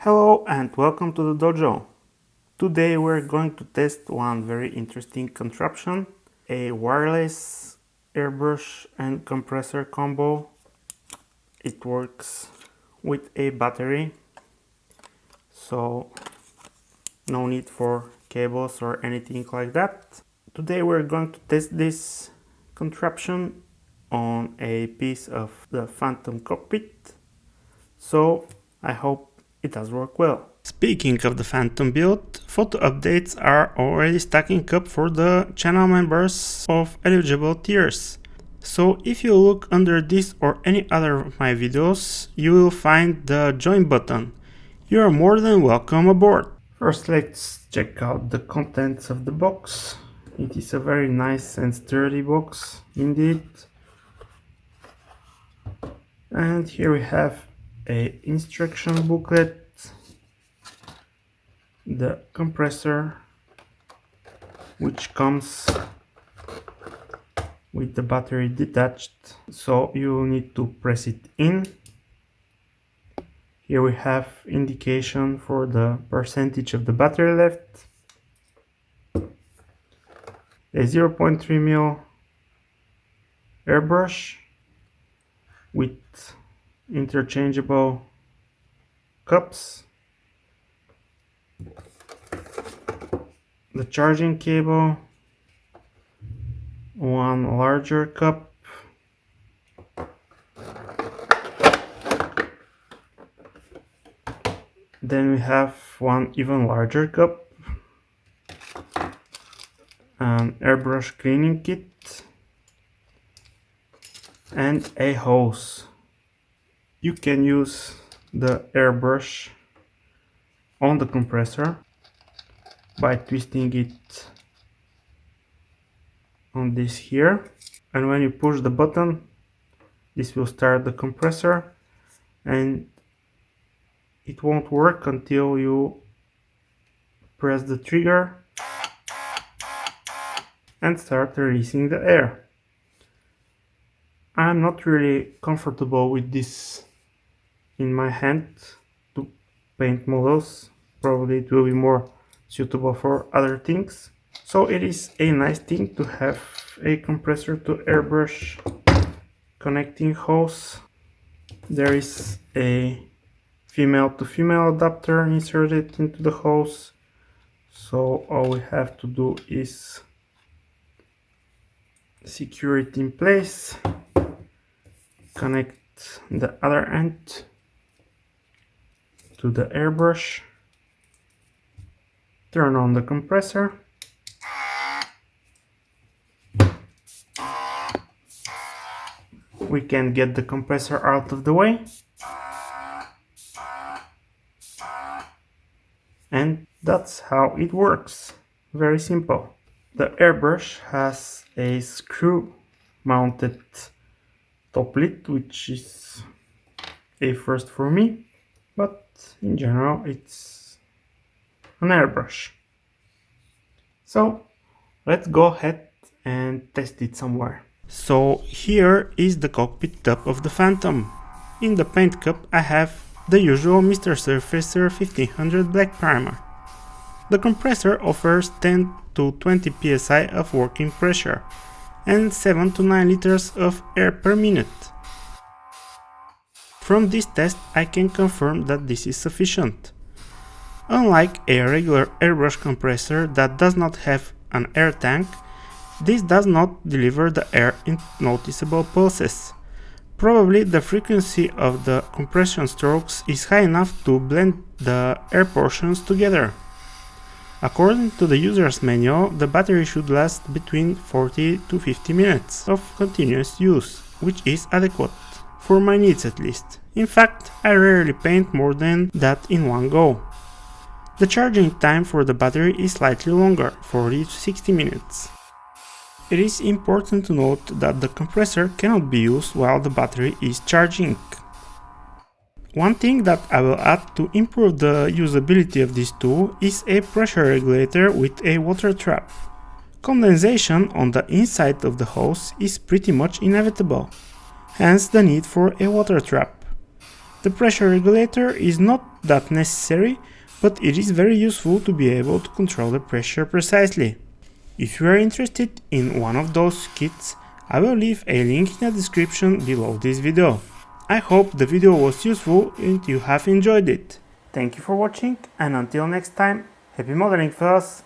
Hello and welcome to the dojo. Today we're going to test one very interesting contraption, a wireless airbrush and compressor combo. It works with a battery, so no need for cables or anything like that. Today we're going to test this contraption on a piece of the Phantom cockpit, so I hope it does work well. Speaking of the Phantom build, photo updates are already stacking up for the channel members of eligible tiers. So if you look under this or any other of my videos, you will find the join button. You are more than welcome aboard. First, let's check out the contents of the box. It is a very nice and sturdy box indeed. And here we have a instruction booklet, the compressor, which comes with the battery detached, so you will need to press it in. Here we have indication for the percentage of the battery left, a 0.3 mm airbrush with interchangeable cups, the charging cable, one larger cup, then we have one even larger cup, an airbrush cleaning kit, and a hose. You can use the airbrush on the compressor by twisting it on this here, and when you push the button, this will start the compressor, and it won't work until you press the trigger and start releasing the air. I'm not really comfortable with this in my hand to paint models. Probably it will be more suitable for other things. So it is a nice thing to have a compressor to airbrush connecting hose. There is a female to female adapter inserted into the hose, so all we have to do is secure it in place, connect the other end to the airbrush, turn on the compressor, we can get the compressor out of the way, and that's how it works. Very simple. The airbrush has a screw mounted top lid, which is a first for me, but in general it's an airbrush. So let's go ahead and test it somewhere. So here is the cockpit top of the Phantom. In the paint cup I have the usual Mr. Surfacer 1500 black primer. The compressor offers 10 to 20 psi of working pressure and 7 to 9 liters of air per minute. From this test I can confirm that this is sufficient. Unlike a regular airbrush compressor that does not have an air tank, this does not deliver the air in noticeable pulses. Probably the frequency of the compression strokes is high enough to blend the air portions together. According to the user's manual, the battery should last between 40 to 50 minutes of continuous use, which is adequate, for my needs at least. In fact, I rarely paint more than that in one go. The charging time for the battery is slightly longer, 40 to 60 minutes. It is important to note that the compressor cannot be used while the battery is charging. One thing that I will add to improve the usability of this tool is a pressure regulator with a water trap. Condensation on the inside of the hose is pretty much inevitable, hence the need for a water trap. The pressure regulator is not that necessary, but it is very useful to be able to control the pressure precisely. If you are interested in one of those kits, I will leave a link in the description below this video. I hope the video was useful and you have enjoyed it. Thank you for watching, and until next time, happy modeling fellas!